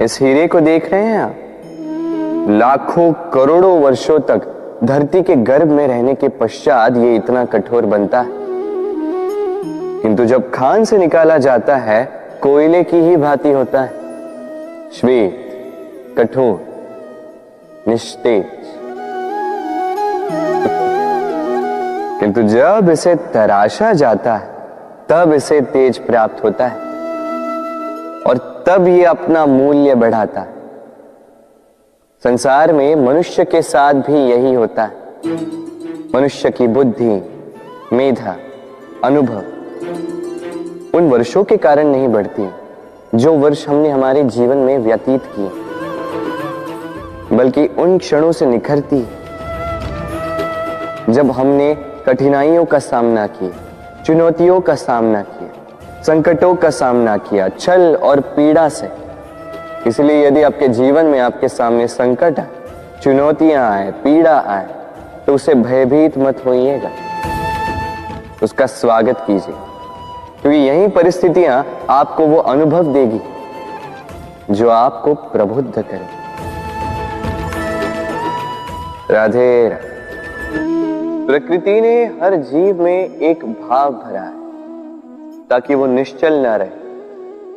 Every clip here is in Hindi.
इस हीरे को देख रहे हैं आप? लाखों करोड़ों वर्षों तक धरती के गर्भ में रहने के पश्चात ये इतना कठोर बनता है, किंतु जब खान से निकाला जाता है कोयले की ही भांति होता है, श्वेत, कठोर, निस्तेज। किंतु जब इसे तराशा जाता है तब इसे तेज प्राप्त होता है और तब ये अपना मूल्य बढ़ाता है। संसार में मनुष्य के साथ भी यही होता है। मनुष्य की बुद्धि, मेधा, अनुभव उन वर्षों के कारण नहीं बढ़ती जो वर्ष हमने हमारे जीवन में व्यतीत किए, बल्कि उन क्षणों से निखरती जब हमने कठिनाइयों का सामना किया, चुनौतियों का सामना किया, संकटों का सामना किया, छल और पीड़ा से। इसलिए यदि आपके जीवन में आपके सामने संकट आए, चुनौतियां आए, पीड़ा आए, तो उसे भयभीत मत होइएगा, उसका स्वागत कीजिए, क्योंकि यही परिस्थितियां आपको वो अनुभव देगी जो आपको प्रबुद्ध करे। राधे राधे। प्रकृति ने हर जीव में एक भाव भरा है ताकि वो निश्चल ना रहे,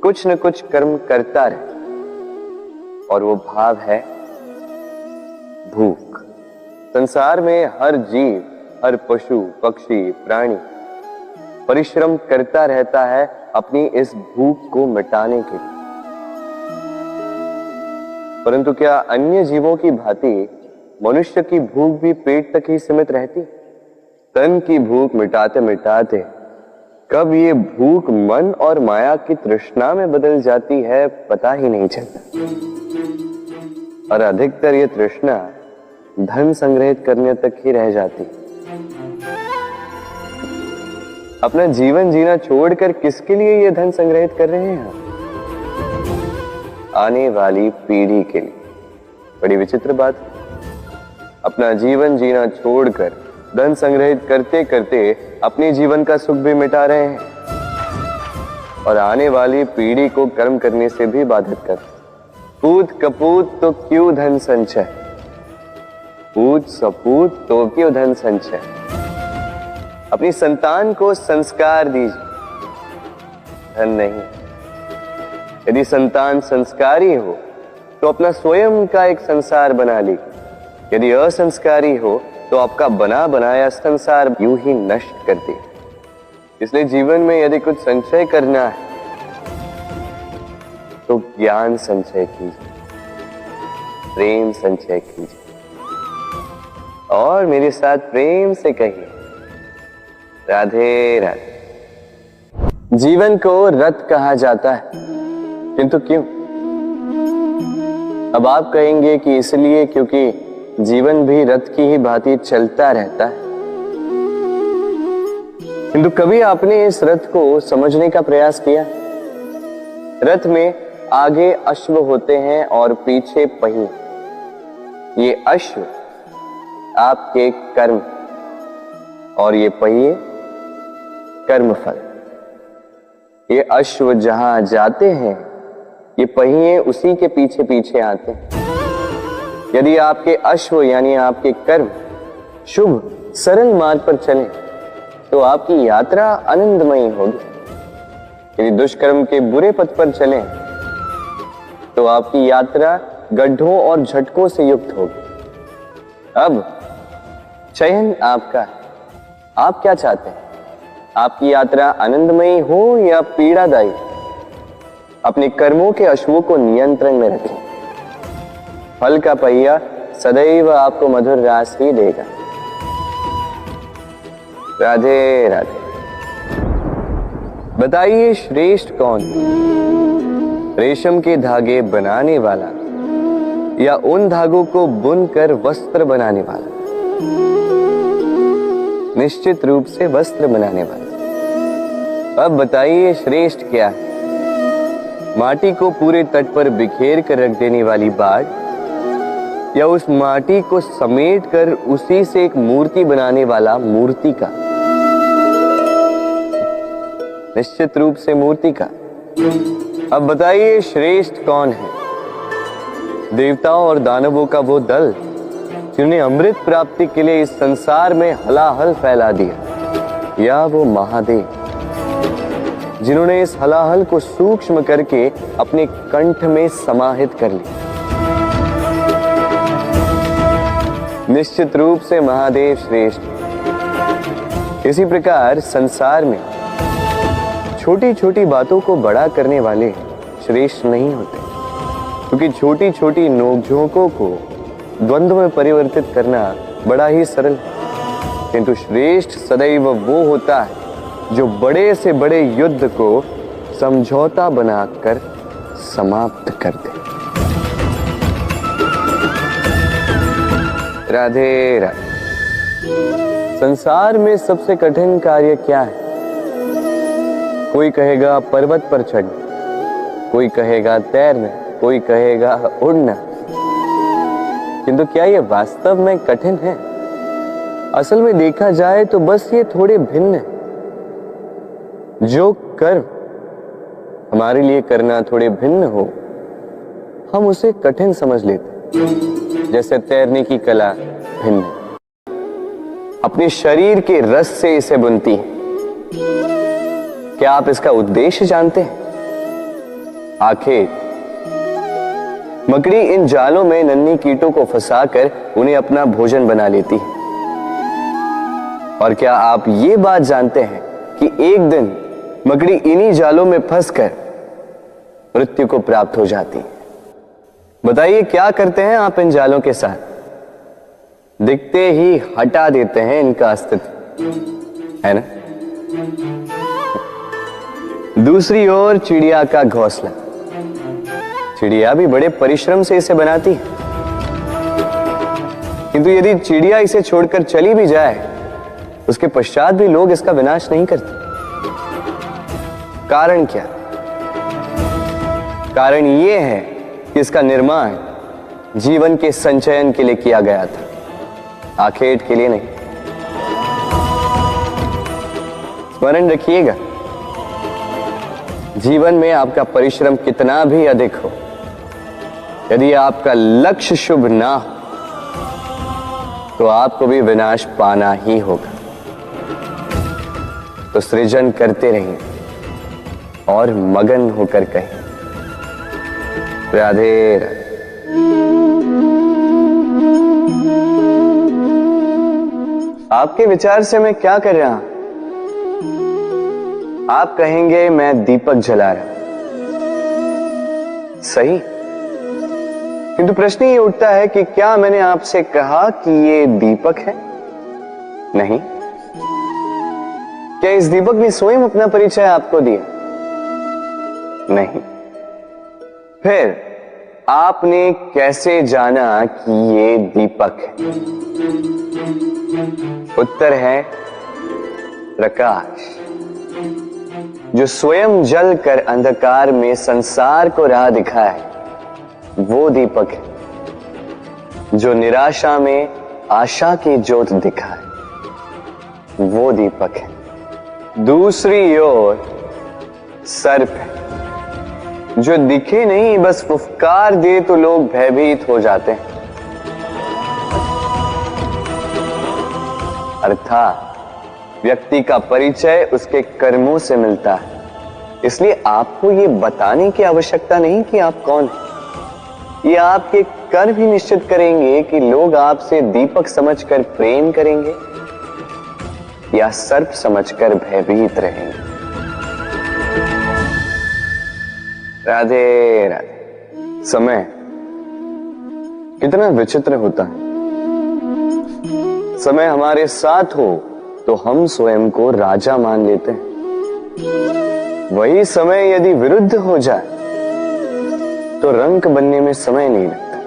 कुछ न कुछ कर्म करता रहे, और वो भाव है भूख। संसार में हर जीव, हर पशु, पक्षी, प्राणी परिश्रम करता रहता है अपनी इस भूख को मिटाने के लिए। परंतु क्या अन्य जीवों की भांति मनुष्य की भूख भी पेट तक ही सीमित रहती? तन की भूख मिटाते मिटाते कब ये भूख मन और माया की तृष्णा में बदल जाती है पता ही नहीं चलता। और अधिकतर ये तृष्णा धन संग्रहित करने तक ही रह जाती। अपना जीवन जीना छोड़कर किसके लिए ये धन संग्रहित कर रहे हैं? आने वाली पीढ़ी के लिए। बड़ी विचित्र बात। अपना जीवन जीना छोड़कर धन संग्रहित करते करते अपने जीवन का सुख भी मिटा रहे हैं और आने वाली पीढ़ी को कर्म करने से भी बाधित करते। पूत कपूत तो क्यों धन संचय, पूत सपूत तो क्यों धन संचय। अपनी संतान को संस्कार दीजिए, धन नहीं। यदि संतान संस्कारी हो तो अपना स्वयं का एक संसार बना ली। यदि असंस्कारी हो तो आपका बना बनाया संसार यूं ही नष्ट कर दे। इसलिए जीवन में यदि कुछ संचय करना है तो ज्ञान संचय कीजिए, प्रेम संचय कीजिए, और मेरे साथ प्रेम से कहिए राधे राधे। जीवन को रथ कहा जाता है, किंतु क्यों? अब आप कहेंगे कि इसलिए क्योंकि जीवन भी रथ की ही भांति चलता रहता है। किंतु कभी आपने इस रथ को समझने का प्रयास किया? रथ में आगे अश्व होते हैं और पीछे पहिए। ये अश्व आपके कर्म और ये पहिए कर्मफल। ये अश्व जहां जाते हैं ये पहिए उसी के पीछे पीछे आते हैं। यदि आपके अश्व यानी आपके कर्म शुभ सरल मार्ग पर चले तो आपकी यात्रा आनंदमयी होगी। यदि दुष्कर्म के बुरे पथ पर चलें तो आपकी यात्रा गड्ढों और झटकों से युक्त होगी। अब चयन आपका है, आप क्या चाहते हैं? आपकी यात्रा आनंदमयी हो या पीड़ादायी? अपने कर्मों के अश्वों को नियंत्रण में रखें। फल का पहिया सदैव आपको मधुर रास ही देगा। राधे राधे। बताइए श्रेष्ठ कौन है? रेशम के धागे बनाने वाला या उन धागों को बुनकर वस्त्र बनाने वाला? निश्चित रूप से वस्त्र बनाने वाला। अब बताइए श्रेष्ठ क्या है? माटी को पूरे तट पर बिखेर कर रख देने वाली बाढ़ या उस माटी को समेट कर उसी से एक मूर्ति बनाने वाला मूर्ति का? निश्चित रूप से मूर्ति का। अब बताइए श्रेष्ठ कौन है? देवताओं और दानवों का वो दल जिन्होंने अमृत प्राप्ति के लिए इस संसार में हलाहल फैला दिया, या वो महादेव जिन्होंने इस हलाहल को सूक्ष्म करके अपने कंठ में समाहित कर लिया। निश्चित रूप से महादेव श्रेष्ठ। इसी प्रकार संसार में छोटी छोटी बातों को बड़ा करने वाले श्रेष्ठ नहीं होते, क्योंकि छोटी छोटी नोकझोंकों को द्वंद्व में परिवर्तित करना बड़ा ही सरल है। किंतु श्रेष्ठ सदैव वो होता है जो बड़े से बड़े युद्ध को समझौता बनाकर समाप्त कर दे। राधे राधे। संसार में सबसे कठिन कार्य क्या है? कोई कहेगा पर्वत पर चढ़ना, कोई कहेगा तैरना, कोई कहेगा उड़ना। किंतु क्या ये वास्तव में कठिन है? असल में देखा जाए तो बस ये थोड़े भिन्न है। जो कर्म हमारे लिए करना थोड़े भिन्न हो, हम उसे कठिन समझ लेते। जैसे तैरने की कला भिन्न है, अपने शरीर के रस से इसे बुनती है। क्या आप इसका उद्देश्य जानते हैं? आखिर मकड़ी इन जालों में नन्ही कीटों को फंसाकर उन्हें अपना भोजन बना लेती है। और क्या आप ये बात जानते हैं कि एक दिन मकड़ी इन्हीं जालों में फंसकर मृत्यु को प्राप्त हो जाती है? बताइए क्या करते हैं आप इन जालों के साथ? दिखते ही हटा देते हैं इनका अस्तित्व, है ना? दूसरी ओर चिड़िया का घोंसला, चिड़िया भी बड़े परिश्रम से इसे बनाती है। किंतु यदि चिड़िया इसे छोड़कर चली भी जाए, उसके पश्चात भी लोग इसका विनाश नहीं करते। कारण क्या? कारण यह है कि इसका निर्माण जीवन के संचयन के लिए किया गया था, आखेट के लिए नहीं। स्मरण रखिएगा, जीवन में आपका परिश्रम कितना भी अधिक हो, यदि आपका लक्ष्य शुभ ना हो तो आपको भी विनाश पाना ही होगा। तो सृजन करते रहिए और मगन होकर कहें राधे राधे। आपके विचार से मैं क्या कर रहा हूं? आप कहेंगे मैं दीपक जला रहा हूं, सही। किंतु प्रश्न ये उठता है कि क्या मैंने आपसे कहा कि ये दीपक है? नहीं। क्या इस दीपक ने स्वयं अपना परिचय आपको दिया? नहीं। फिर आपने कैसे जाना कि ये दीपक है? उत्तर है प्रकाश, जो स्वयं जल कर अंधकार में संसार को राह दिखाए, वो दीपक है। जो निराशा में आशा की ज्योत दिखाए, वो दीपक है। दूसरी ओर सर्प है, जो दिखे नहीं, बस फुफकार दे तो लोग भयभीत हो जाते हैं। अर्थात व्यक्ति का परिचय उसके कर्मों से मिलता है। इसलिए आपको ये बताने की आवश्यकता नहीं कि आप कौन हैं। ये आपके कर्म ही निश्चित करेंगे कि लोग आपसे दीपक समझकर प्रेम करेंगे या सर्प समझकर भयभीत रहेंगे। राधे राधे। समय कितना विचित्र होता है। समय हमारे साथ हो तो हम स्वयं को राजा मान लेते हैं। वही समय यदि विरुद्ध हो जाए तो रंक बनने में समय नहीं लगता।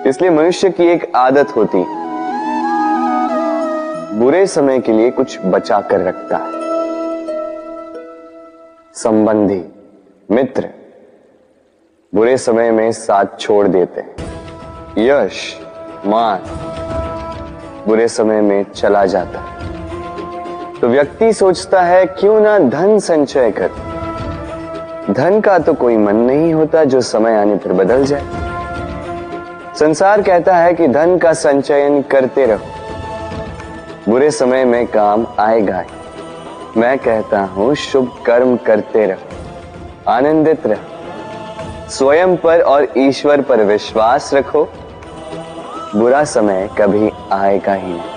इसलिए मनुष्य की एक आदत होती है, बुरे समय के लिए कुछ बचा कर रखता है। संबंधी, मित्र बुरे समय में साथ छोड़ देते हैं। यश, मान बुरे समय में चला जाता है। तो व्यक्ति सोचता है क्यों ना धन संचय कर, धन का तो कोई मन नहीं होता जो समय आने पर बदल जाए। संसार कहता है कि धन का संचयन करते रहो, बुरे समय में काम आएगा ही। मैं कहता हूं शुभ कर्म करते रहो, आनंदित रहो, स्वयं पर और ईश्वर पर विश्वास रखो, बुरा समय कभी आएगा ही नहीं।